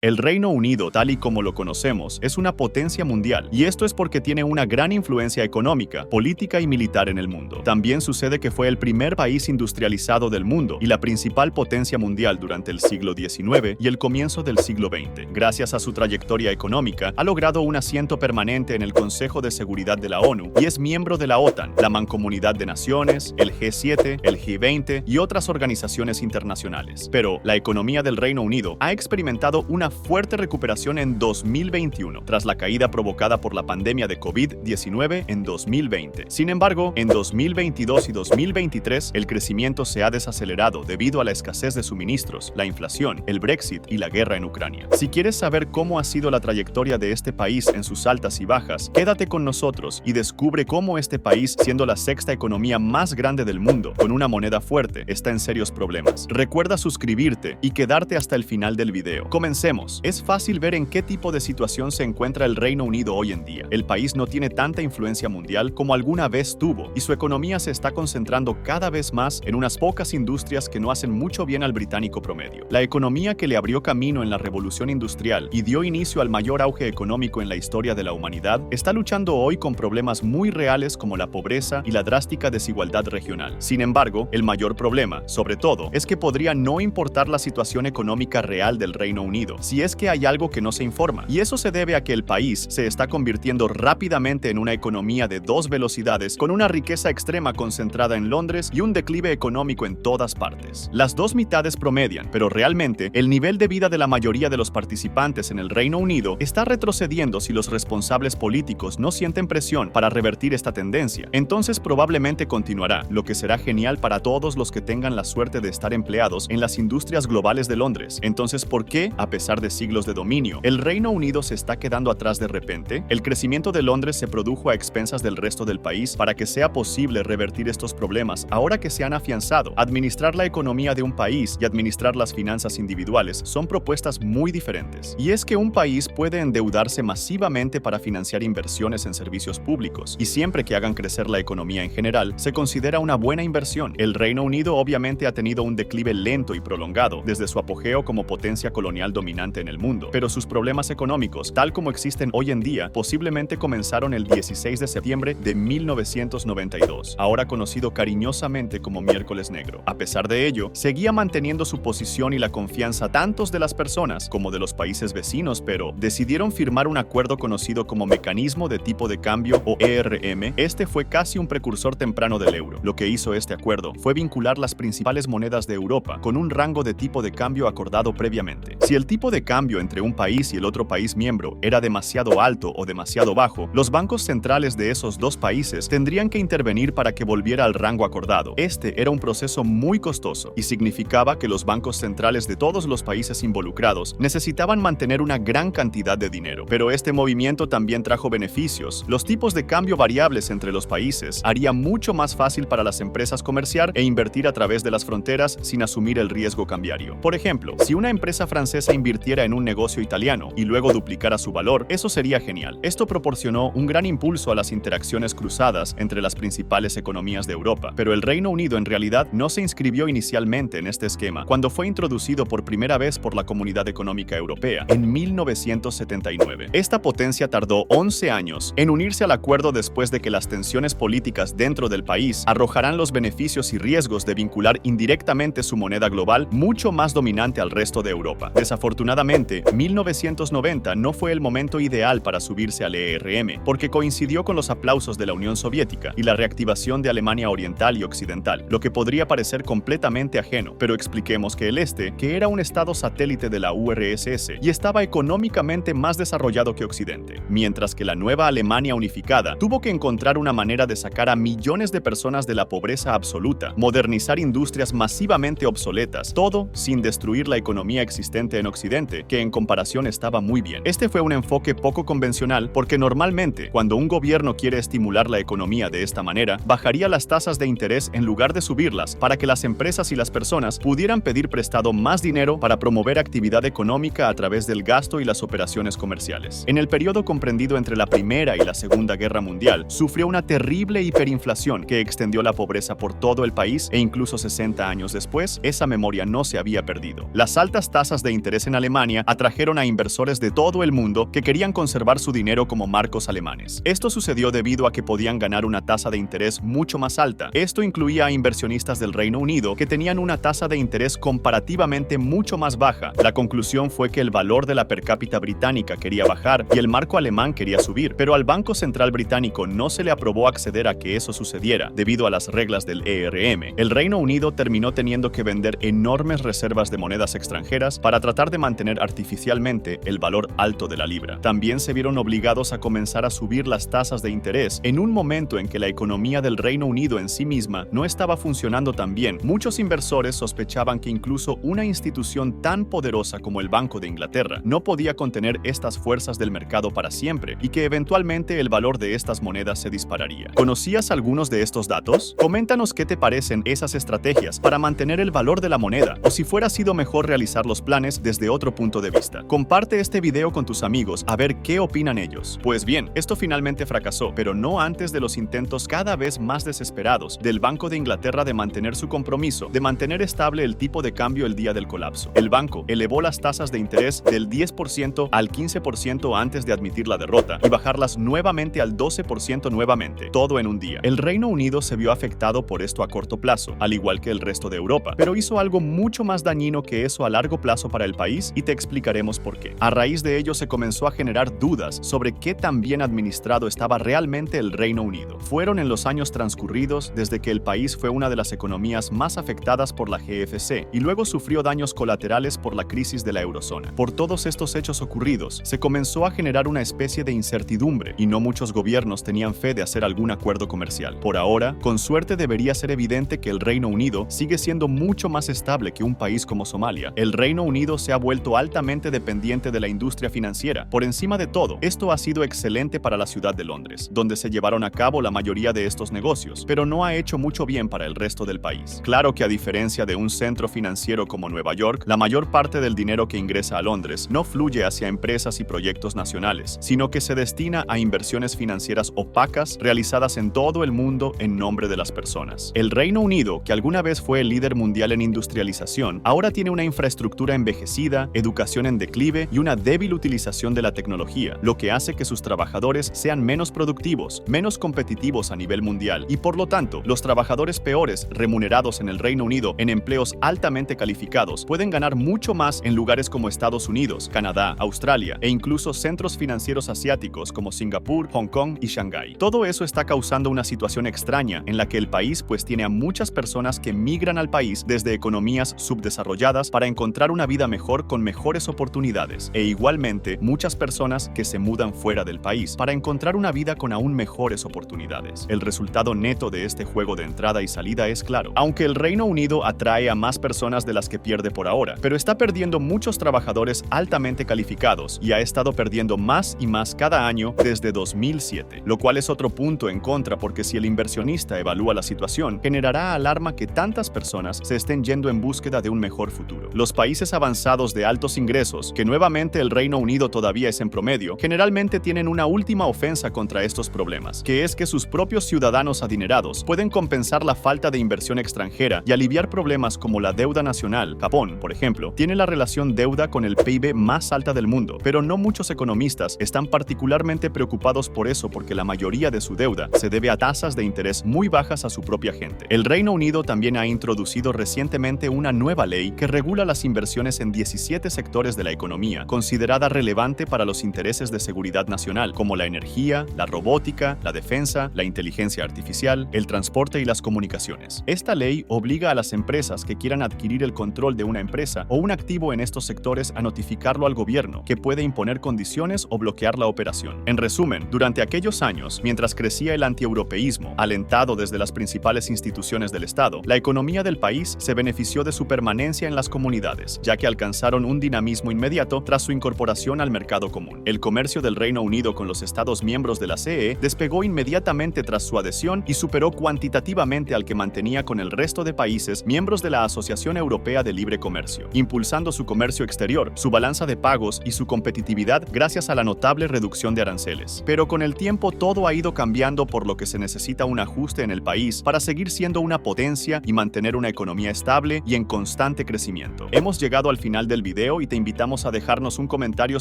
El Reino Unido, tal y como lo conocemos, es una potencia mundial, y esto es porque tiene una gran influencia económica, política y militar en el mundo. También sucede que fue el primer país industrializado del mundo y la principal potencia mundial durante el siglo XIX y el comienzo del siglo XX. Gracias a su trayectoria económica, ha logrado un asiento permanente en el Consejo de Seguridad de la ONU y es miembro de la OTAN, la Mancomunidad de Naciones, el G7, el G20 y otras organizaciones internacionales. Pero la economía del Reino Unido ha experimentado una fuerte recuperación en 2021, tras la caída provocada por la pandemia de COVID-19 en 2020. Sin embargo, en 2022 y 2023, el crecimiento se ha desacelerado debido a la escasez de suministros, la inflación, el Brexit y la guerra en Ucrania. Si quieres saber cómo ha sido la trayectoria de este país en sus altas y bajas, quédate con nosotros y descubre cómo este país, siendo la sexta economía más grande del mundo, con una moneda fuerte, está en serios problemas. Recuerda suscribirte y quedarte hasta el final del video. Comencemos. Es fácil ver en qué tipo de situación se encuentra el Reino Unido hoy en día. El país no tiene tanta influencia mundial como alguna vez tuvo, y su economía se está concentrando cada vez más en unas pocas industrias que no hacen mucho bien al británico promedio. La economía que le abrió camino en la revolución industrial y dio inicio al mayor auge económico en la historia de la humanidad, está luchando hoy con problemas muy reales como la pobreza y la drástica desigualdad regional. Sin embargo, el mayor problema, sobre todo, es que podría no importar la situación económica real del Reino Unido, si es que hay algo que no se informa, y eso se debe a que el país se está convirtiendo rápidamente en una economía de dos velocidades, con una riqueza extrema concentrada en Londres y un declive económico en todas partes. Las dos mitades promedian, pero realmente el nivel de vida de la mayoría de los participantes en el Reino Unido está retrocediendo si los responsables políticos no sienten presión para revertir esta tendencia. Entonces probablemente continuará, lo que será genial para todos los que tengan la suerte de estar empleados en las industrias globales de Londres. Entonces, ¿por qué, a pesar de siglos de dominio, el Reino Unido se está quedando atrás de repente? El crecimiento de Londres se produjo a expensas del resto del país para que sea posible revertir estos problemas ahora que se han afianzado. Administrar la economía de un país y administrar las finanzas individuales son propuestas muy diferentes. Y es que un país puede endeudarse masivamente para financiar inversiones en servicios públicos, y siempre que hagan crecer la economía en general, se considera una buena inversión. El Reino Unido obviamente ha tenido un declive lento y prolongado desde su apogeo como potencia colonial dominante en el mundo, pero sus problemas económicos, tal como existen hoy en día, posiblemente comenzaron el 16 de septiembre de 1992, ahora conocido cariñosamente como Miércoles Negro. A pesar de ello, seguía manteniendo su posición y la confianza tanto de las personas como de los países vecinos, pero decidieron firmar un acuerdo conocido como Mecanismo de Tipo de Cambio o ERM. Este fue casi un precursor temprano del euro. Lo que hizo este acuerdo fue vincular las principales monedas de Europa con un rango de tipo de cambio acordado previamente. Si el tipo de cambio entre un país y el otro país miembro era demasiado alto o demasiado bajo, los bancos centrales de esos dos países tendrían que intervenir para que volviera al rango acordado. Este era un proceso muy costoso y significaba que los bancos centrales de todos los países involucrados necesitaban mantener una gran cantidad de dinero. Pero este movimiento también trajo beneficios. Los tipos de cambio variables entre los países haría mucho más fácil para las empresas comerciar e invertir a través de las fronteras sin asumir el riesgo cambiario. Por ejemplo, si una empresa francesa invirtiera en un negocio italiano y luego duplicara su valor, eso sería genial. Esto proporcionó un gran impulso a las interacciones cruzadas entre las principales economías de Europa, pero el Reino Unido en realidad no se inscribió inicialmente en este esquema cuando fue introducido por primera vez por la Comunidad Económica Europea en 1979. Esta potencia tardó 11 años en unirse al acuerdo después de que las tensiones políticas dentro del país arrojarán los beneficios y riesgos de vincular indirectamente su moneda global mucho más dominante al resto de Europa. Desafortunadamente, 1990 no fue el momento ideal para subirse al ERM, porque coincidió con los aplausos de la Unión Soviética y la reactivación de Alemania Oriental y Occidental, lo que podría parecer completamente ajeno, pero expliquemos que el Este, que era un estado satélite de la URSS y estaba económicamente más desarrollado que Occidente, mientras que la nueva Alemania unificada tuvo que encontrar una manera de sacar a millones de personas de la pobreza absoluta, modernizar industrias masivamente obsoletas, todo sin destruir la economía existente en Occidente, que en comparación estaba muy bien. Este fue un enfoque poco convencional porque normalmente, cuando un gobierno quiere estimular la economía de esta manera, bajaría las tasas de interés en lugar de subirlas para que las empresas y las personas pudieran pedir prestado más dinero para promover actividad económica a través del gasto y las operaciones comerciales. En el periodo comprendido entre la Primera y la Segunda Guerra Mundial, sufrió una terrible hiperinflación que extendió la pobreza por todo el país e incluso 60 años después, esa memoria no se había perdido. Las altas tasas de interés en Alemania Alemania atrajeron a inversores de todo el mundo que querían conservar su dinero como marcos alemanes. Esto sucedió debido a que podían ganar una tasa de interés mucho más alta. Esto incluía a inversionistas del Reino Unido que tenían una tasa de interés comparativamente mucho más baja. La conclusión fue que el valor de la per cápita británica quería bajar y el marco alemán quería subir, pero al Banco Central británico no se le aprobó acceder a que eso sucediera debido a las reglas del ERM. El Reino Unido terminó teniendo que vender enormes reservas de monedas extranjeras para tratar de mantener artificialmente el valor alto de la libra. También se vieron obligados a comenzar a subir las tasas de interés en un momento en que la economía del Reino Unido en sí misma no estaba funcionando tan bien. Muchos inversores sospechaban que incluso una institución tan poderosa como el Banco de Inglaterra no podía contener estas fuerzas del mercado para siempre y que eventualmente el valor de estas monedas se dispararía. ¿Conocías algunos de estos datos? Coméntanos qué te parecen esas estrategias para mantener el valor de la moneda o si fuera sido mejor realizar los planes desde otro punto de vista. Comparte este video con tus amigos a ver qué opinan ellos. Pues bien, esto finalmente fracasó, pero no antes de los intentos cada vez más desesperados del Banco de Inglaterra de mantener su compromiso de mantener estable el tipo de cambio el día del colapso. El banco elevó las tasas de interés del 10% al 15% antes de admitir la derrota y bajarlas nuevamente al 12% nuevamente, todo en un día. El Reino Unido se vio afectado por esto a corto plazo, al igual que el resto de Europa, pero hizo algo mucho más dañino que eso a largo plazo para el país y te explicaremos por qué. A raíz de ello se comenzó a generar dudas sobre qué tan bien administrado estaba realmente el Reino Unido. Fueron en los años transcurridos desde que el país fue una de las economías más afectadas por la GFC y luego sufrió daños colaterales por la crisis de la eurozona. Por todos estos hechos ocurridos, se comenzó a generar una especie de incertidumbre y no muchos gobiernos tenían fe de hacer algún acuerdo comercial. Por ahora, con suerte debería ser evidente que el Reino Unido sigue siendo mucho más estable que un país como Somalia. El Reino Unido se ha vuelto altamente dependiente de la industria financiera. Por encima de todo, esto ha sido excelente para la ciudad de Londres, donde se llevaron a cabo la mayoría de estos negocios, pero no ha hecho mucho bien para el resto del país. Claro que a diferencia de un centro financiero como Nueva York, la mayor parte del dinero que ingresa a Londres no fluye hacia empresas y proyectos nacionales, sino que se destina a inversiones financieras opacas realizadas en todo el mundo en nombre de las personas. El Reino Unido, que alguna vez fue el líder mundial en industrialización, ahora tiene una infraestructura envejecida, educación en declive y una débil utilización de la tecnología, lo que hace que sus trabajadores sean menos productivos, menos competitivos a nivel mundial y por lo tanto, los trabajadores peores remunerados en el Reino Unido en empleos altamente calificados pueden ganar mucho más en lugares como Estados Unidos, Canadá, Australia e incluso centros financieros asiáticos como Singapur, Hong Kong y Shanghái. Todo eso está causando una situación extraña en la que el país pues tiene a muchas personas que migran al país desde economías subdesarrolladas para encontrar una vida mejor con mejores oportunidades e igualmente muchas personas que se mudan fuera del país para encontrar una vida con aún mejores oportunidades. El resultado neto de este juego de entrada y salida es claro. Aunque el Reino Unido atrae a más personas de las que pierde por ahora, pero está perdiendo muchos trabajadores altamente calificados y ha estado perdiendo más y más cada año desde 2007, lo cual es otro punto en contra porque si el inversionista evalúa la situación, generará alarma que tantas personas se estén yendo en búsqueda de un mejor futuro. Los países avanzados de altos ingresos, que nuevamente el Reino Unido todavía es en promedio, generalmente tienen una última ofensa contra estos problemas, que es que sus propios ciudadanos adinerados pueden compensar la falta de inversión extranjera y aliviar problemas como la deuda nacional. Japón, por ejemplo, tiene la relación deuda con el PIB más alta del mundo, pero no muchos economistas están particularmente preocupados por eso porque la mayoría de su deuda se debe a tasas de interés muy bajas a su propia gente. El Reino Unido también ha introducido recientemente una nueva ley que regula las inversiones en 17 sectores de la economía, considerada relevante para los intereses de seguridad nacional, como la energía, la robótica, la defensa, la inteligencia artificial, el transporte y las comunicaciones. Esta ley obliga a las empresas que quieran adquirir el control de una empresa o un activo en estos sectores a notificarlo al gobierno, que puede imponer condiciones o bloquear la operación. En resumen, durante aquellos años, mientras crecía el antieuropeísmo, alentado desde las principales instituciones del Estado, la economía del país se benefició de su permanencia en las comunidades, ya que alcanzaron un dinamismo inmediato tras su incorporación al mercado común. El comercio del Reino Unido con los Estados miembros de la CE despegó inmediatamente tras su adhesión y superó cuantitativamente al que mantenía con el resto de países miembros de la Asociación Europea de Libre Comercio, impulsando su comercio exterior, su balanza de pagos y su competitividad gracias a la notable reducción de aranceles. Pero con el tiempo todo ha ido cambiando, por lo que se necesita un ajuste en el país para seguir siendo una potencia y mantener una economía estable y en constante crecimiento. Hemos llegado al final del video. video y te invitamos a dejarnos un comentario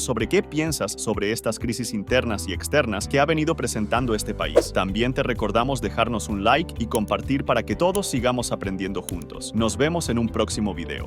sobre qué piensas sobre estas crisis internas y externas que ha venido presentando este país. También te recordamos dejarnos un like y compartir para que todos sigamos aprendiendo juntos. Nos vemos en un próximo video.